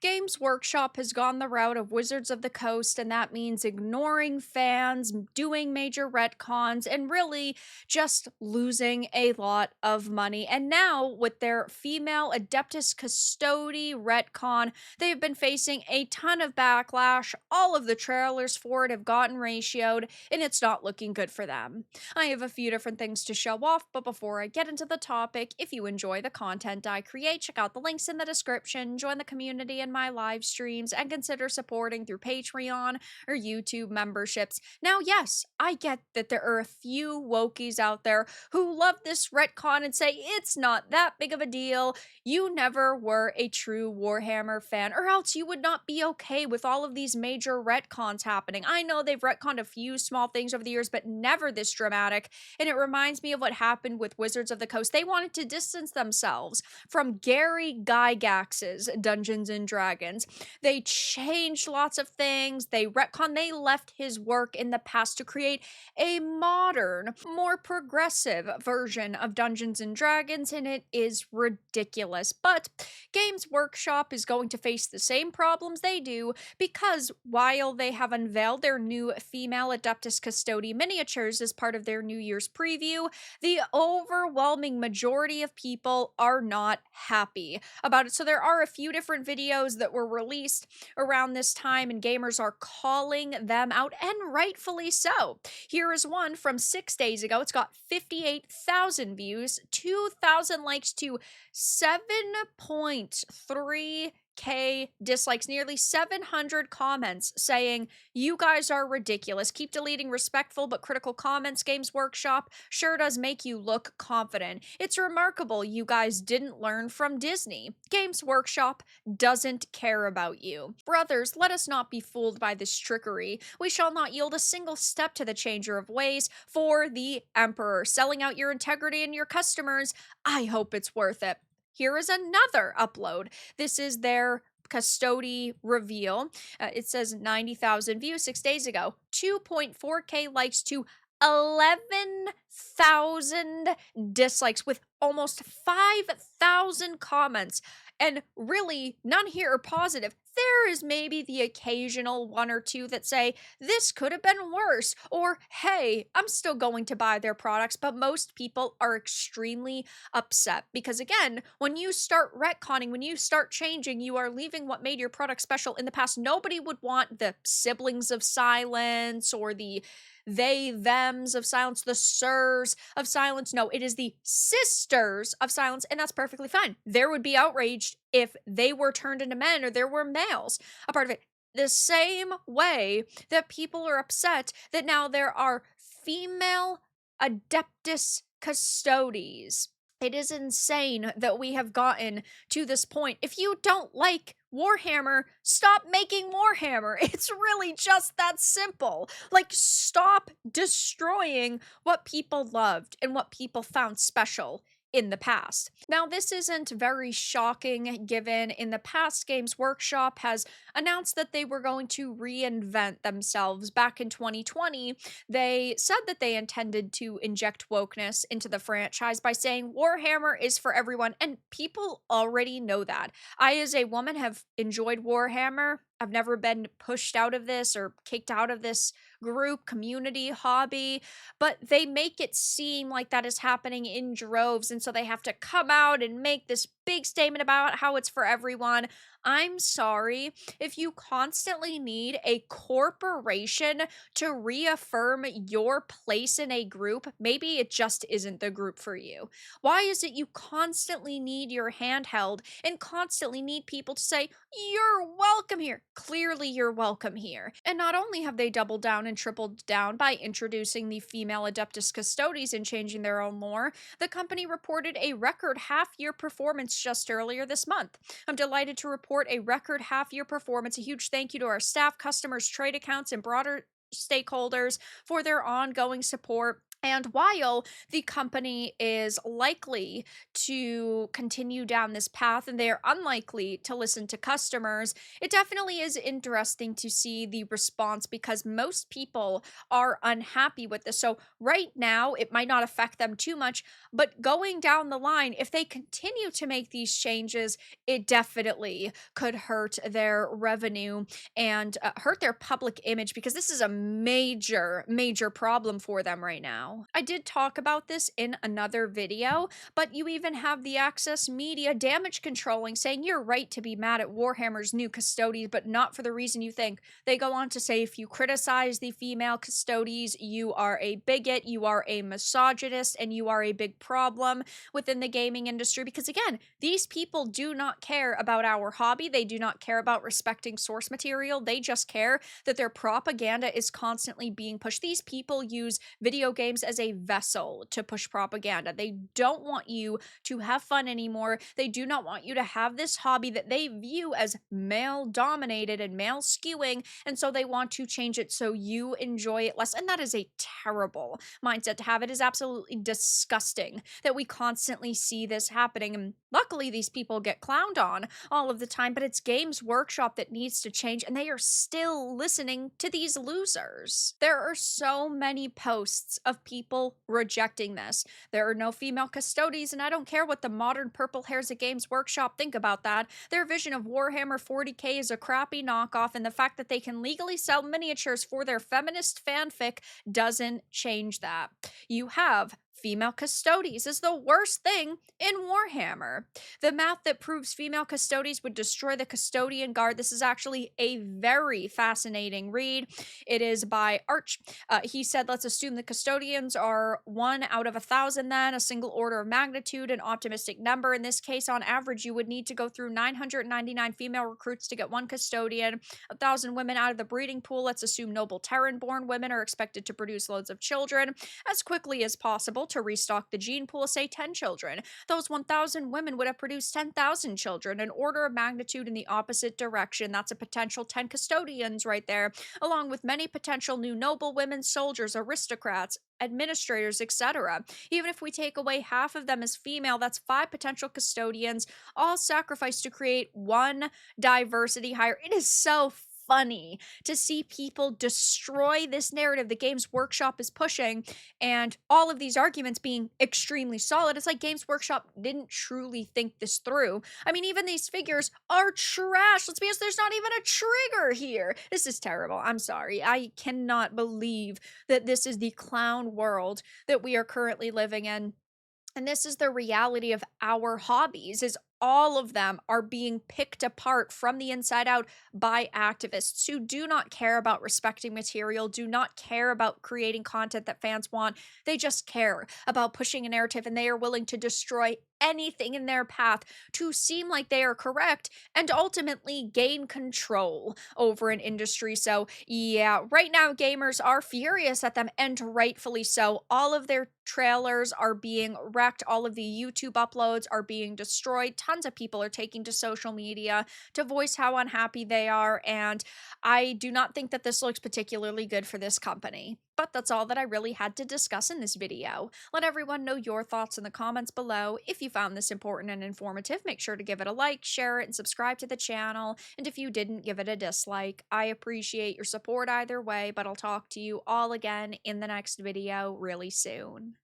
Games Workshop has gone the route of Wizards of the Coast, and that means ignoring fans, doing major retcons, and really just losing a lot of money. And now, with their female Adeptus Custodi retcon, they have been facing a ton of backlash. All of the trailers for it have gotten ratioed, and it's not looking good for them. I have a few different things to show off, but before I get into the topic, if you enjoy the content I create, check out the links in the description, join the community in my live streams, and consider supporting through Patreon or YouTube memberships. Now, yes, I get that there are a few wokies out there who love this retcon and say it's not that big of a deal. You never were a true Warhammer fan, or else you would not be okay with all of these major retcons happening. I know they've retconned a few small things over the years, but never this dramatic, and it reminds me of what happened with Wizards of the Coast. They wanted to distance themselves from Gary Gygax's Dungeons and Dragons. They changed lots of things, they retconned, they left his work in the past to create a modern, more progressive version of Dungeons and Dragons, and it is ridiculous. But Games Workshop is going to face the same problems they do, because while they have unveiled their new female Adeptus Custodi miniatures as part of their New Year's preview, the overwhelming majority of people are not happy about it. So there are a few different videos that were released around this time, and gamers are calling them out, and rightfully so. Here is one from 6 days ago. It's got 58,000 views, 2,000 likes to 7.3K dislikes, nearly 700 comments saying, "You guys are ridiculous. Keep deleting respectful but critical comments, Games Workshop. Sure does make you look confident. It's remarkable you guys didn't learn from Disney. Games Workshop doesn't care about you. Brothers, let us not be fooled by this trickery. We shall not yield a single step to the changer of ways for the Emperor. Selling out your integrity and your customers, I hope it's worth it." Here is another upload. This is their Custody reveal. It says 90,000 views 6 days ago, 2.4K likes to 11,000 dislikes, with almost 5,000 comments. And really, none here are positive. There is maybe the occasional one or two that say, "This could have been worse," or, "Hey, I'm still going to buy their products," but most people are extremely upset because, again, when you start retconning, when you start changing, you are leaving what made your product special in the past. Nobody would want the siblings of silence or the they thems of silence, the sirs of silence. No, it is the sisters of silence, and that's perfectly fine. There would be outraged if they were turned into men or there were males a part of it. The same way that people are upset that now there are female Adeptus Custodes. It is insane that we have gotten to this point. If you don't like Warhammer, stop making Warhammer. It's really just that simple. Like, stop destroying what people loved and what people found special in the past. Now, this isn't very shocking, given in the past, Games Workshop has announced that they were going to reinvent themselves. Back in 2020, they said that they intended to inject wokeness into the franchise by saying Warhammer is for everyone, and people already know that. I, as a woman, have enjoyed Warhammer. I've never been pushed out of this or kicked out of this group, community, hobby, but they make it seem like that is happening in droves, and so they have to come out and make this big statement about how it's for everyone. I'm sorry, if you constantly need a corporation to reaffirm your place in a group, maybe it just isn't the group for you. Why is it you constantly need your hand held and constantly need people to say, "You're welcome here"? Clearly, you're welcome here. And not only have they doubled down and tripled down by introducing the female Adeptus Custodes and changing their own lore, the company reported a record half-year performance just earlier this month. I'm delighted to report a record half-year performance. A huge thank you to our staff, customers, trade accounts, and broader stakeholders for their ongoing support. And while the company is likely to continue down this path and they are unlikely to listen to customers, it definitely is interesting to see the response because most people are unhappy with this. So, right now, it might not affect them too much, but going down the line, if they continue to make these changes, it definitely could hurt their revenue and hurt their public image because this is a major, major problem for them right now. I did talk about this in another video, but you even have the Access Media damage controlling saying you're right to be mad at Warhammer's new Custodes, but not for the reason you think. They go on to say if you criticize the female Custodes, you are a bigot, you are a misogynist, and you are a big problem within the gaming industry because, again, these people do not care about our hobby. They do not care about respecting source material. They just care that their propaganda is constantly being pushed. These people use video games as a vessel to push propaganda. They don't want you to have fun anymore. They do not want you to have this hobby that they view as male dominated and male skewing. And so they want to change it so you enjoy it less. And that is a terrible mindset to have. It is absolutely disgusting that we constantly see this happening. And luckily, these people get clowned on all of the time, but it's Games Workshop that needs to change, and they are still listening to these losers. There are so many posts of people rejecting this. There are no female Custodes, and I don't care what the modern purple hairs at Games Workshop think about that. Their vision of Warhammer 40k is a crappy knockoff, and the fact that they can legally sell miniatures for their feminist fanfic doesn't change that. You have female Custodes is the worst thing in Warhammer. The math that proves female Custodes would destroy the Custodian Guard. This is actually a very fascinating read. It is by Arch. He said, let's assume the Custodians are 1 out of 1,000 then, a single order of magnitude, an optimistic number. In this case, on average, you would need to go through 999 female recruits to get 1 Custodian, 1,000 women out of the breeding pool. Let's assume noble Terran-born women are expected to produce loads of children as quickly as possible to restock the gene pool, say 10 children. Those 1,000 women would have produced 10,000 children, an order of magnitude in the opposite direction. That's a potential 10 custodians right there, along with many potential new noble women, soldiers, aristocrats, administrators, etc. Even if we take away half of them as female, that's 5 potential custodians, all sacrificed to create 1 diversity hire. It is so funny to see people destroy this narrative the Games Workshop is pushing and all of these arguments being extremely solid. It's like Games Workshop didn't truly think this through. I mean, even these figures are trash. Let's be honest, there's not even a trigger here. This is terrible. I'm sorry. I cannot believe that this is the clown world that we are currently living in. And this is the reality of our hobbies is all of them are being picked apart from the inside out by activists who do not care about respecting material, do not care about creating content that fans want. They just care about pushing a narrative and they are willing to destroy anything in their path to seem like they are correct and ultimately gain control over an industry. So, yeah, right now gamers are furious at them and rightfully so. All of their trailers are being wrecked, all of the YouTube uploads are being destroyed. Tons of people are taking to social media to voice how unhappy they are, and I do not think that this looks particularly good for this company. But that's all that I really had to discuss in this video. Let everyone know your thoughts in the comments below. If you found this important and informative, make sure to give it a like, share it, and subscribe to the channel. And if you didn't, give it a dislike. I appreciate your support either way, but I'll talk to you all again in the next video really soon.